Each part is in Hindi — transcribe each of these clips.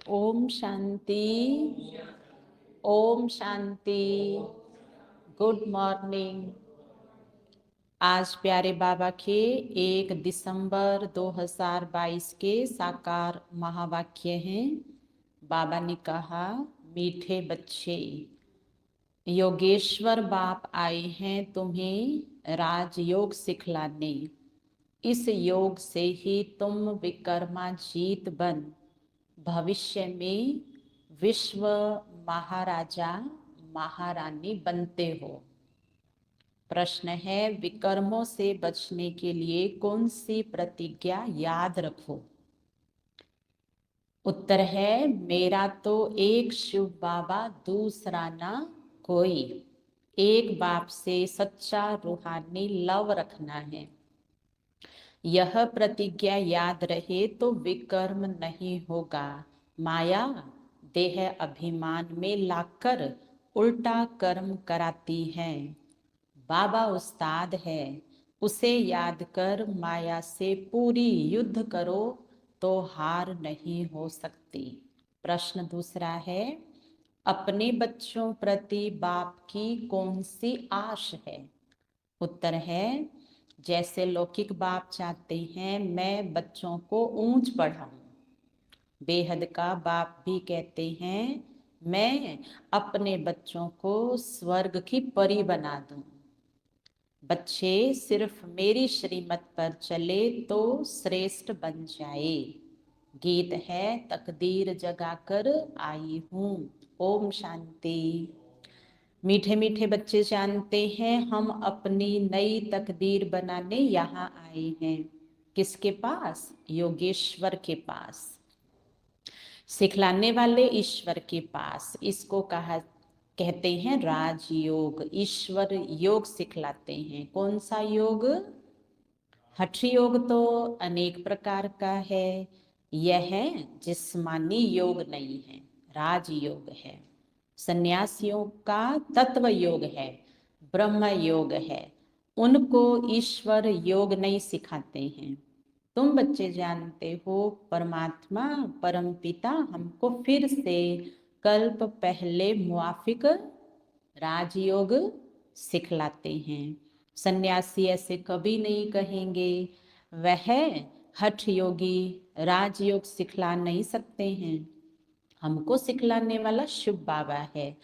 ओम शांति। ओम शांति। Good morning. आज प्यारे बाबा के 1 दिसंबर 2022 के साकार महावाक्य हैं। बाबा ने कहा, मीठे बच्चे, योगेश्वर बाप आए हैं तुम्हें राजयोग सिखलाने। इस योग से ही तुम विक्रमाजीत बन भविष्य में विश्व महाराजा महारानी बनते हो। प्रश्न है, विकर्मों से बचने के लिए कौन सी प्रतिज्ञा याद रखो? उत्तर है, मेरा तो एक शिव बाबा दूसरा ना कोई। एक बाप से सच्चा रूहानी लव रखना है। यह प्रतिज्ञा याद रहे तो विकर्म नहीं होगा। माया देह अभिमान में लाकर उल्टा कर्म कराती है। बाबा उस्ताद है, उसे याद कर माया से पूरी युद्ध करो तो हार नहीं हो सकती। प्रश्न दूसरा है, अपने बच्चों प्रति बाप की कौन सी आश है? उत्तर है, जैसे लौकिक बाप चाहते हैं मैं बच्चों को ऊंच पढ़ाऊं, बेहद का बाप भी कहते हैं मैं अपने बच्चों को स्वर्ग की परी बना दूं। बच्चे सिर्फ मेरी श्रीमत पर चले तो श्रेष्ठ बन जाए। गीत है, तकदीर जगाकर आई हूँ। ओम शांति। मीठे मीठे बच्चे जानते हैं हम अपनी नई तकदीर बनाने यहाँ आए हैं। किसके पास? योगेश्वर के पास, सिखलाने वाले ईश्वर के पास। इसको कहते हैं राजयोग। ईश्वर योग सिखलाते हैं। कौन सा योग? हठ योग तो अनेक प्रकार का है, यह जिस्मानी योग नहीं है, राजयोग है। सन्यासियों का तत्व योग है, ब्रह्म योग है। उनको ईश्वर योग नहीं सिखाते हैं। तुम बच्चे जानते हो परमात्मा परम पिता हमको फिर से कल्प पहले मुआफिक राजयोग सिखलाते हैं। सन्यासी ऐसे कभी नहीं कहेंगे वह हठ योगी राजयोग सिखला नहीं सकते हैं। हमको सिखलाने वाला शिव बाबा है,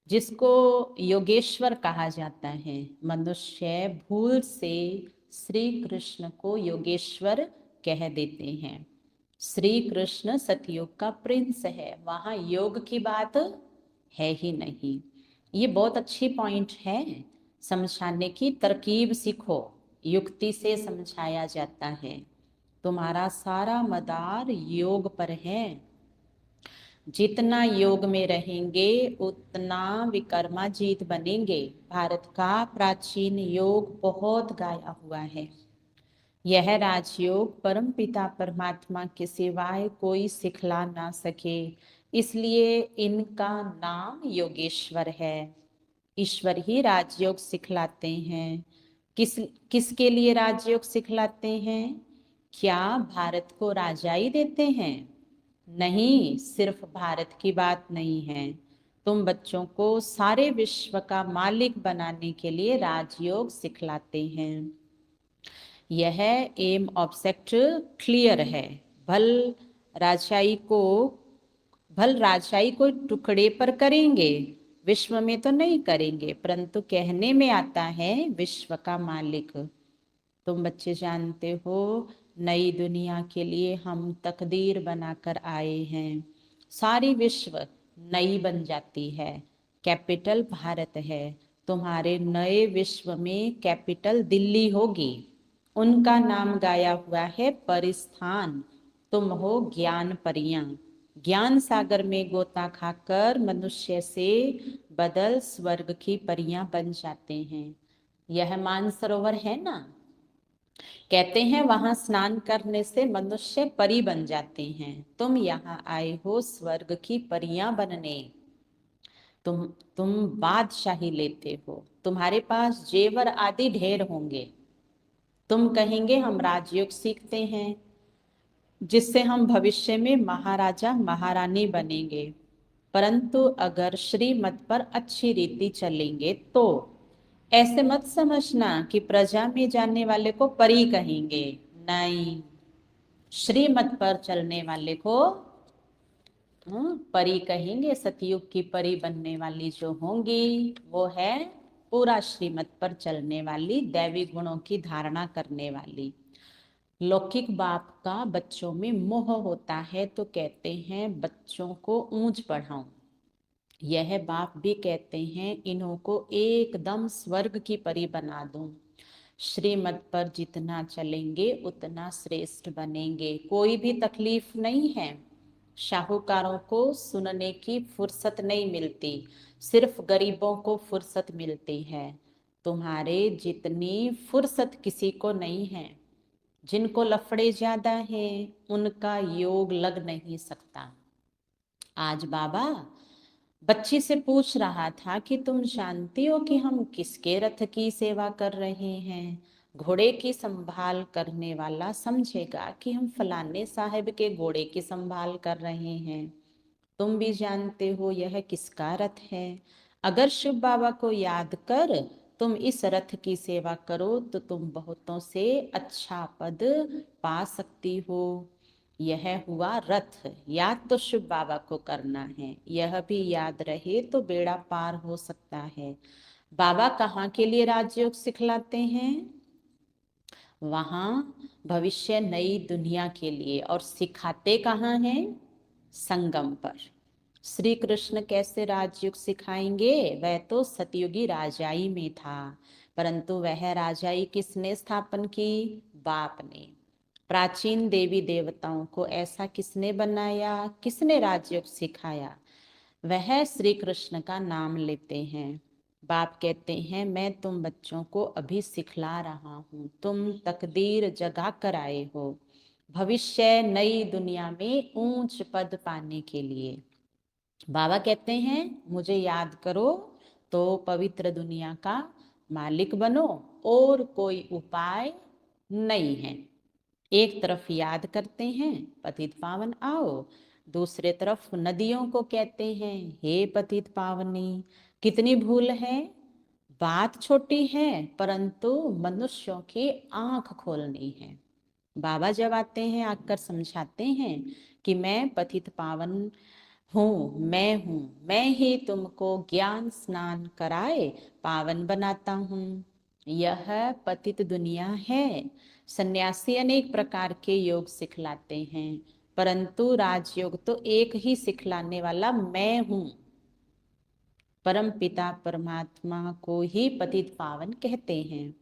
जिसको योगेश्वर कहा जाता है। मनुष्य भूल से श्री कृष्ण को योगेश्वर कह देते हैं। श्री कृष्ण सतयुग का प्रिंस है, वहां योग की बात है ही नहीं। ये बहुत अच्छी पॉइंट है, समझाने की तरकीब सीखो। युक्ति से समझाया जाता है। तुम्हारा सारा मदार योग पर है। जितना योग में रहेंगे उतना विक्रमाजीत बनेंगे। भारत का प्राचीन योग बहुत गाया हुआ है। यह राजयोग परम पिता परमात्मा के सिवाय कोई सिखला ना सके, इसलिए इनका नाम योगेश्वर है। ईश्वर ही राजयोग सिखलाते हैं। किसके लिए राजयोग सिखलाते हैं? क्या भारत को राजाई देते हैं? नहीं, सिर्फ भारत की बात नहीं है। तुम बच्चों को सारे विश्व का मालिक बनाने के लिए राजयोग सिखलाते हैं। यह एम ऑब्जेक्ट क्लियर है। भल राजशाही को टुकड़े पर करेंगे, विश्व में तो नहीं करेंगे, परंतु कहने में आता है विश्व का मालिक। तुम बच्चे जानते हो नई दुनिया के लिए हम तकदीर बनाकर आए हैं। सारी विश्व नई बन जाती है। कैपिटल भारत है। तुम्हारे नए विश्व में कैपिटल दिल्ली होगी। उनका नाम गाया हुआ है परिस्थान। तुम हो ज्ञान परियां। ज्ञान सागर में गोता खाकर मनुष्य से बदल स्वर्ग की परियां बन जाते हैं। यह मानसरोवर है ना, कहते हैं वहां स्नान करने से मनुष्य परी बन जाते हैं। तुम यहाँ आए हो स्वर्ग की परियां बनने। तुम बादशाही लेते हो, तुम्हारे पास जेवर आदि ढेर होंगे। तुम कहेंगे हम राजयोग सीखते हैं, जिससे हम भविष्य में महाराजा महारानी बनेंगे। परंतु अगर श्रीमत पर अच्छी रीति चलेंगे तो ऐसे मत समझना कि प्रजा में जाने वाले को परी कहेंगे। नहीं, श्रीमत पर चलने वाले को परी कहेंगे। सतयुग की परी बनने वाली जो होंगी वो है पूरा श्रीमत पर चलने वाली, दैवी गुणों की धारणा करने वाली। लौकिक बाप का बच्चों में मोह होता है तो कहते हैं बच्चों को ऊंच पढ़ाऊं। यह बाप भी कहते हैं इन्हों को एकदम स्वर्ग की परी बना दूं। श्रीमत पर जितना चलेंगे उतना श्रेष्ठ बनेंगे, कोई भी तकलीफ नहीं है। शाहूकारों को सुनने की फुर्सत नहीं मिलती, सिर्फ गरीबों को फुर्सत मिलती है। तुम्हारे जितनी फुर्सत किसी को नहीं है। जिनको लफड़े ज्यादा हैं उनका योग लग नहीं सकता। आज बाबा बच्ची से पूछ रहा था कि तुम जानती हो कि हम किसके रथ की सेवा कर रहे हैं। घोड़े की संभाल करने वाला समझेगा कि हम फलाने साहब के घोड़े की संभाल कर रहे हैं। तुम भी जानते हो यह किसका रथ है। अगर शिव बाबा को याद कर तुम इस रथ की सेवा करो तो तुम बहुतों से अच्छा पद पा सकती हो। यह हुआ रथ, याद तो शिव बाबा को करना है, यह भी याद रहे तो बेड़ा पार हो सकता है। बाबा कहाँ के लिए राजयोग सिखलाते हैं? वहां भविष्य नई दुनिया के लिए। और सिखाते कहाँ हैं? संगम पर। श्री कृष्ण कैसे राजयोग सिखाएंगे? वह तो सतयुगी राजाई में था, परंतु वह राजाई किसने स्थापन की? बाप ने। प्राचीन देवी देवताओं को ऐसा किसने बनाया? किसने राजयोग सिखाया? वह श्री कृष्ण का नाम लेते हैं। बाप कहते हैं मैं तुम बच्चों को अभी सिखला रहा हूँ, तुम तकदीर जगा कर आए हो भविष्य नई दुनिया में ऊंच पद पाने के लिए। बाबा कहते हैं मुझे याद करो तो पवित्र दुनिया का मालिक बनो, और कोई उपाय नहीं है। एक तरफ याद करते हैं पतित पावन आओ, दूसरे तरफ नदियों को कहते हैं हे पतित पावनी। कितनी भूल है। बात छोटी है परंतु मनुष्यों की आंख खोलनी है। बाबा जब आते हैं आकर समझाते हैं कि मैं पतित पावन हूँ, मैं ही तुमको ज्ञान स्नान कराए पावन बनाता हूँ। यह पतित दुनिया है। सन्यासी अनेक प्रकार के योग सिखलाते हैं, परंतु राजयोग तो एक ही सिखलाने वाला मैं हूँ। परम पिता परमात्मा को ही पतित पावन कहते हैं।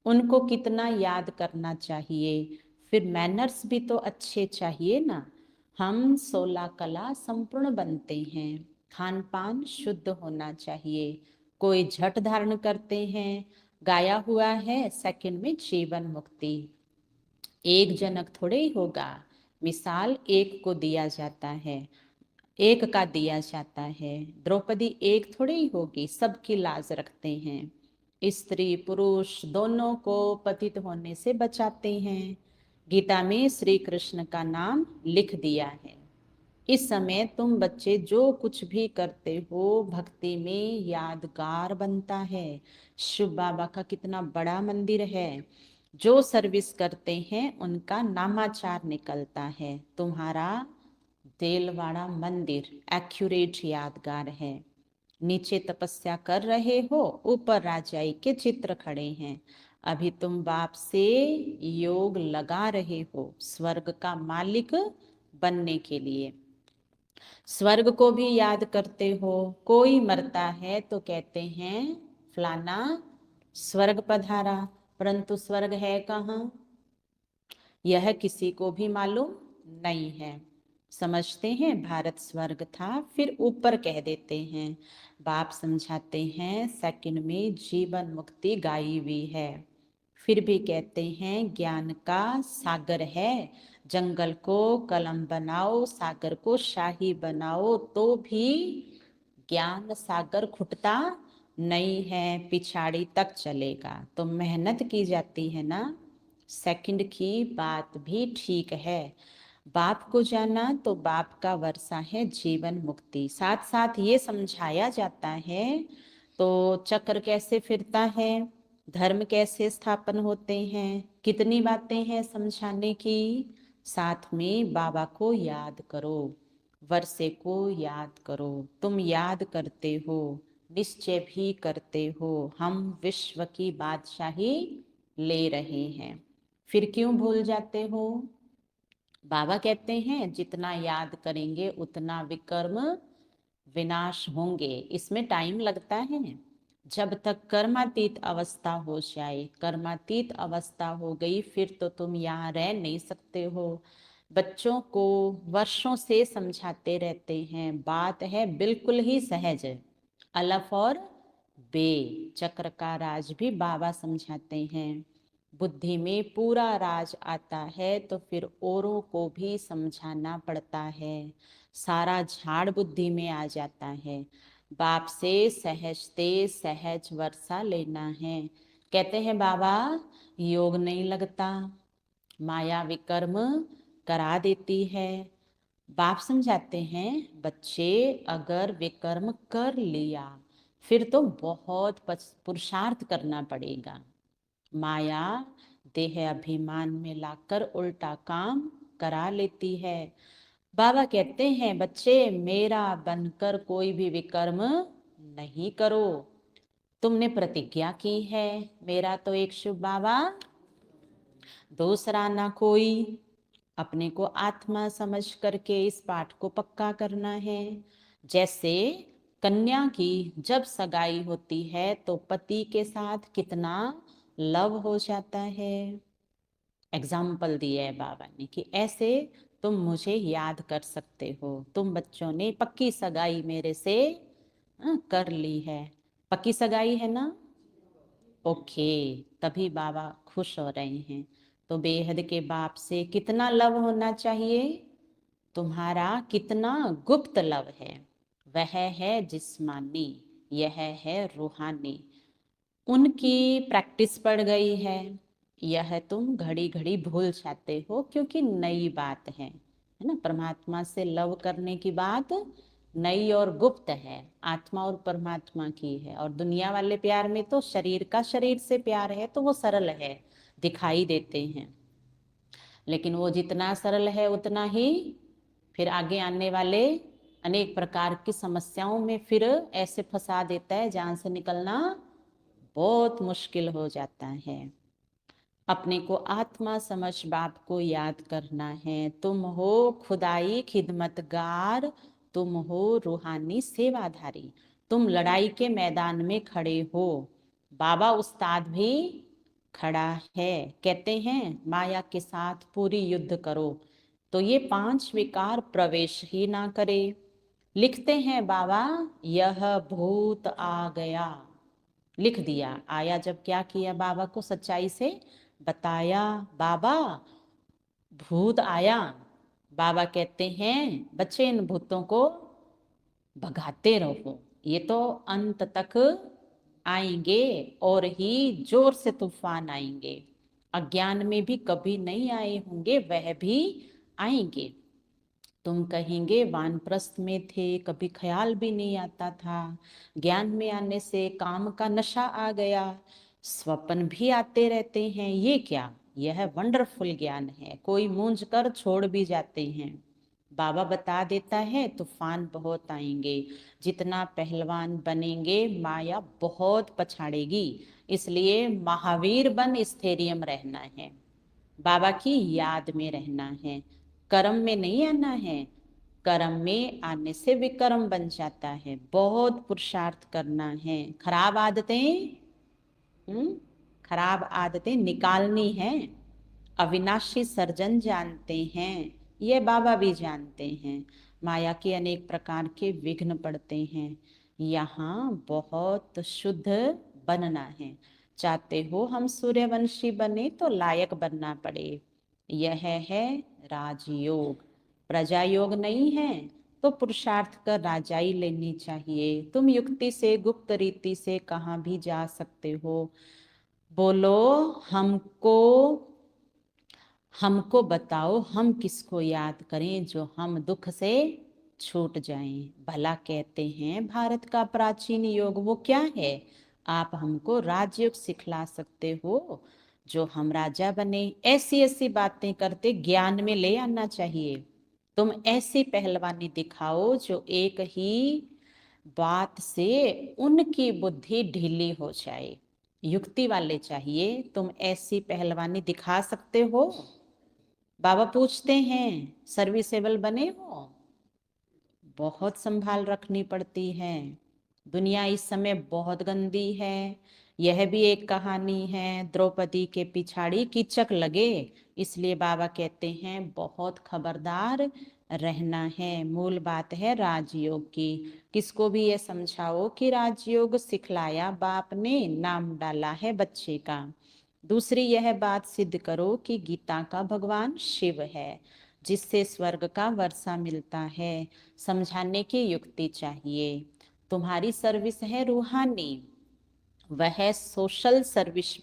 उनको कितना याद करना चाहिए। फिर मैनर्स भी तो अच्छे चाहिए ना। हम 16 कला संपूर्ण बनते हैं। खान पान शुद्ध होना चाहिए। कोई झट धारण करते हैं, गाया हुआ है सेकंड में जीवन मुक्ति। एक जनक थोड़े ही होगा, मिसाल एक को दिया जाता है, एक का दिया जाता है। द्रौपदी एक थोड़ी ही होगी, सबकी लाज रखते हैं। स्त्री पुरुष दोनों को पतित होने से बचाते हैं। गीता में श्री कृष्ण का नाम लिख दिया है। इस समय तुम बच्चे जो कुछ भी करते हो भक्ति में यादगार बनता है। शिव बाबा का कितना बड़ा मंदिर है। जो सर्विस करते हैं उनका नामाचार निकलता है। तुम्हारा देलवाड़ा मंदिर एक्यूरेट यादगार है। नीचे तपस्या कर रहे हो, ऊपर राजाई के चित्र खड़े हैं। अभी तुम बाप से योग लगा रहे हो स्वर्ग का मालिक बनने के लिए। स्वर्ग को भी याद करते हो। कोई मरता है तो कहते हैं फलाना स्वर्ग पधारा, परंतु स्वर्ग है कहाँ यह किसी को भी मालूम नहीं है। समझते हैं भारत स्वर्ग था, फिर ऊपर कह देते हैं। बाप समझाते हैं सेकंड में जीवन मुक्ति गाई हुई है। फिर भी कहते हैं ज्ञान का सागर है। जंगल को कलम बनाओ, सागर को शाही बनाओ, तो भी ज्ञान सागर खुटता नहीं है, पिछाड़ी तक चलेगा। तो मेहनत की जाती है ना। सेकंड की बात भी ठीक है। बाप को जाना तो बाप का वर्षा है जीवन मुक्ति। साथ साथ ये समझाया जाता है तो चक्र कैसे फिरता है, धर्म कैसे स्थापन होते हैं, कितनी बातें हैं समझाने की। साथ में बाबा को याद करो, वर्षे को याद करो। तुम याद करते हो, निश्चय भी करते हो, हम विश्व की बादशाही ले रहे हैं, फिर क्यों भूल जाते हो। बाबा कहते हैं जितना याद करेंगे उतना विकर्म विनाश होंगे। इसमें टाइम लगता है, जब तक कर्मातीत अवस्था हो जाए। कर्मातीत अवस्था हो गई फिर तो तुम यहाँ रह नहीं सकते हो। बच्चों को वर्षों से समझाते रहते हैं, बात है बिल्कुल ही सहज। अलफ और बे, चक्र का राज भी बाबा समझाते हैं। बुद्धि में पूरा राज आता है तो फिर औरों को भी समझाना पड़ता है। सारा झाड़ बुद्धि में आ जाता है। बाप से सहजते सहज वर्षा लेना है। कहते हैं बाबा योग नहीं लगता, माया विकर्म करा देती है। बाप समझाते हैं बच्चे अगर विकर्म कर लिया फिर तो बहुत पुरुषार्थ करना पड़ेगा। माया देह अभिमान में लाकर उल्टा काम करा लेती है। बाबा कहते हैं बच्चे मेरा बनकर कोई भी विकर्म नहीं करो। तुमने प्रतिज्ञा की है, मेरा तो एक शुभ बाबा दूसरा ना कोई। अपने को आत्मा समझ करके इस पाठ को पक्का करना है। जैसे कन्या की जब सगाई होती है तो पति के साथ कितना लव हो जाता है। एग्जाम्पल दिया है बाबा ने कि ऐसे तुम मुझे याद कर सकते हो। तुम बच्चों ने पक्की सगाई मेरे से कर ली है। पक्की सगाई है ना, ओके, तभी बाबा खुश हो रहे हैं। तो बेहद के बाप से कितना लव होना चाहिए, तुम्हारा कितना गुप्त लव है। वह है जिस्मानी, यह है रूहानी। उनकी प्रैक्टिस पड़ गई है, यह तुम घड़ी घड़ी भूल जाते हो क्योंकि नई बात है ना। परमात्मा से लव करने की बात नई और गुप्त है, आत्मा और परमात्मा की है। और दुनिया वाले प्यार में तो शरीर का शरीर से प्यार है तो वो सरल है, दिखाई देते हैं। लेकिन वो जितना सरल है उतना ही फिर आगे आने वाले अनेक प्रकार की समस्याओं में फिर ऐसे फंसा देता है जहां से निकलना बहुत मुश्किल हो जाता है। अपने को आत्मा समझ बाप को याद करना है। तुम हो खुदाई खिदमतगार, तुम हो रूहानी सेवाधारी। तुम लड़ाई के मैदान में खड़े हो, बाबा उस्ताद भी खड़ा है। कहते हैं माया के साथ पूरी युद्ध करो तो ये 5 विकार प्रवेश ही ना करे। लिखते हैं बाबा यह भूत आ गया, लिख दिया। आया जब क्या किया, बाबा को सच्चाई से बताया। बाबा भूत आया, बाबा कहते हैं बच्चे इन भूतों को भगाते रहो, ये तो अंत तक आएंगे और ही जोर से तूफान आएंगे। अज्ञान में भी कभी नहीं आए होंगे, वह भी आएंगे। तुम कहेंगे वानप्रस्थ में थे, कभी ख्याल भी नहीं आता था, ज्ञान में आने से काम का नशा आ गया, स्वप्न भी आते रहते हैं, ये क्या। यह वंडरफुल ज्ञान है, कोई मूंझ कर छोड़ भी जाते हैं। बाबा बता देता है तूफान बहुत आएंगे, जितना पहलवान बनेंगे माया बहुत पछाड़ेगी। इसलिए महावीर बन स्थैर्यम रहना है, बाबा की याद में रहना है, कर्म में नहीं आना है। कर्म में आने से विकर्म बन जाता है, बहुत पुरुषार्थ करना है। खराब आदतें खराब आदतें निकालनी है। अविनाशी सर्जन जानते हैं, ये बाबा भी जानते हैं। माया के अनेक प्रकार के विघ्न पड़ते हैं, यहाँ बहुत शुद्ध बनना है। चाहते हो हम सूर्यवंशी बने तो लायक बनना पड़े। यह है राजयोग, प्रजा योग नहीं है तो पुरुषार्थ कर राजाई लेनी चाहिए। तुम युक्ति से गुप्त रीति से कहाँ भी जा सकते हो। बोलो हमको हमको बताओ हम किसको याद करें जो हम दुख से छूट जाएं। भला कहते हैं भारत का प्राचीन योग वो क्या है? आप हमको राजयोग सिखला सकते हो जो हम राजा बने। ऐसी ऐसी बातें करते ज्ञान में ले आना चाहिए। तुम ऐसी पहलवानी दिखाओ जो एक ही बात से उनकी बुद्धि ढीली हो जाए। युक्ति वाले चाहिए। तुम ऐसी पहलवानी दिखा सकते हो? बाबा पूछते हैं सर्विसेबल बने हो? बहुत संभाल रखनी पड़ती है। दुनिया इस समय बहुत गंदी है। यह भी एक कहानी है, द्रौपदी के पिछाड़ी कीचक लगे। इसलिए बाबा कहते हैं बहुत खबरदार रहना है। मूल बात है राजयोग की। किसको भी ये समझाओ कि राजयोग सिखलाया बाप ने, नाम डाला है बच्चे का। दूसरी यह बात सिद्ध करो कि गीता का भगवान शिव है जिससे स्वर्ग का वर्षा मिलता है। समझाने की युक्ति चाहिए। तुम्हारी सर्विस है रूहानी, वह सोशल सर्विस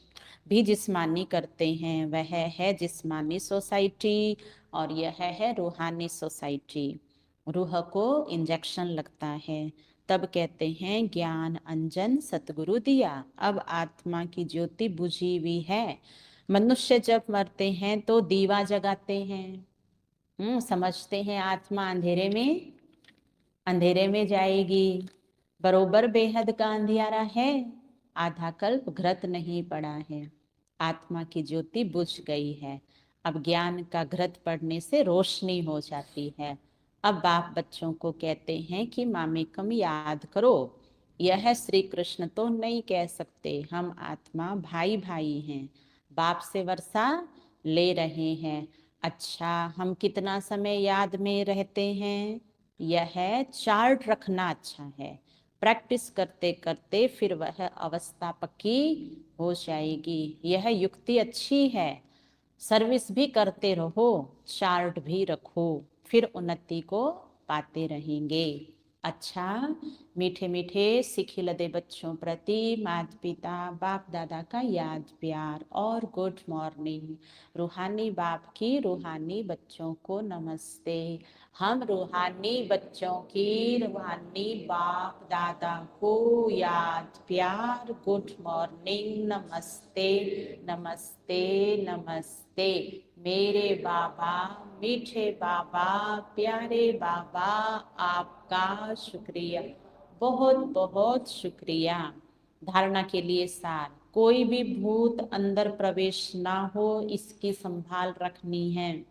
भी जिस्मानी करते हैं। वह है जिस्मानी सोसाइटी और यह है रूहानी सोसाइटी। रूह को इंजेक्शन लगता है, तब कहते हैं ज्ञान अंजन सतगुरु दिया। अब आत्मा की ज्योति बुझी हुई है। मनुष्य जब मरते हैं तो दीवा जगाते हैं। समझते हैं आत्मा अंधेरे में जाएगी। बरोबर बेहद का अंधियारा है। आधा कल्प घृत नहीं पड़ा है। आत्मा की ज्योति बुझ गई है। अब ज्ञान का घृत पड़ने से रोशनी हो जाती है। अब बाप बच्चों को कहते हैं कि मामेकम याद करो। यह श्री कृष्ण तो नहीं कह सकते, हम आत्मा भाई भाई हैं, बाप से वर्षा ले रहे हैं। अच्छा, हम कितना समय याद में रहते हैं? यह चार्ट रखना अच्छा है। प्रैक्टिस करते करते फिर वह अवस्था पक्की हो जाएगी। यह युक्ति अच्छी है। सर्विस भी करते रहो, चार्ट भी रखो, फिर उन्नति को पाते रहेंगे। अच्छा, मीठे मीठे सिखिल दे बच्चों प्रति माता पिता बाप दादा का याद प्यार और गुड मॉर्निंग। रूहानी बाप की रूहानी बच्चों को नमस्ते। हम रूहानी बच्चों की रूहानी बाप दादा को याद प्यार गुड मॉर्निंग नमस्ते नमस्ते नमस्ते। मेरे बाबा मीठे बाबा प्यारे बाबा, आपका शुक्रिया, बहुत बहुत शुक्रिया। धारणा के लिए सार, कोई भी भूत अंदर प्रवेश ना हो इसकी संभाल रखनी है।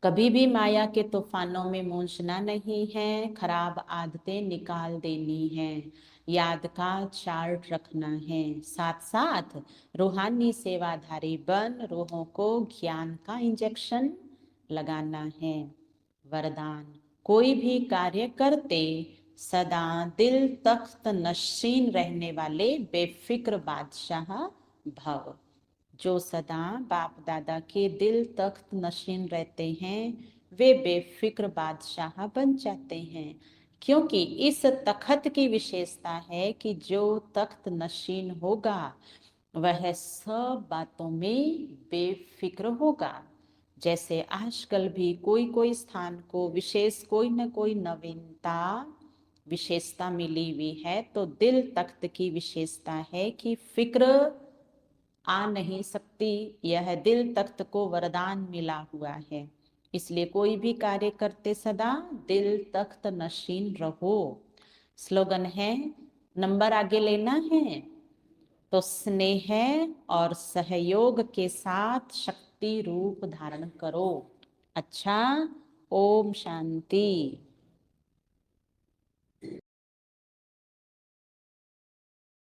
कभी भी माया के तूफानों में मूंझना नहीं है। खराब आदतें निकाल देनी है। याद का चार्ट रखना है। साथ साथ रूहानी सेवाधारी बन रूहों को ज्ञान का इंजेक्शन लगाना है। वरदान, कोई भी कार्य करते सदा दिल तख्त नशीन रहने वाले बेफिक्र बादशाह भव। जो सदा बाप दादा के दिल तख्त नशीन रहते हैं वे बेफिक्र बादशाह बन जाते हैं। क्योंकि इस तख्त की विशेषता है कि जो तख्त नशीन होगा वह सब बातों में बेफिक्र होगा। जैसे आजकल भी कोई कोई स्थान को विशेष कोई न कोई नवीनता विशेषता मिली हुई है, तो दिल तख्त की विशेषता है कि फिक्र आ नहीं सकती। यह दिल तख्त को वरदान मिला हुआ है। इसलिए कोई भी कार्य करते सदा दिल तख्त नशीन रहो। स्लोगन है, नंबर आगे लेना है तो स्नेह और सहयोग के साथ शक्ति रूप धारण करो। अच्छा, ओम शांति।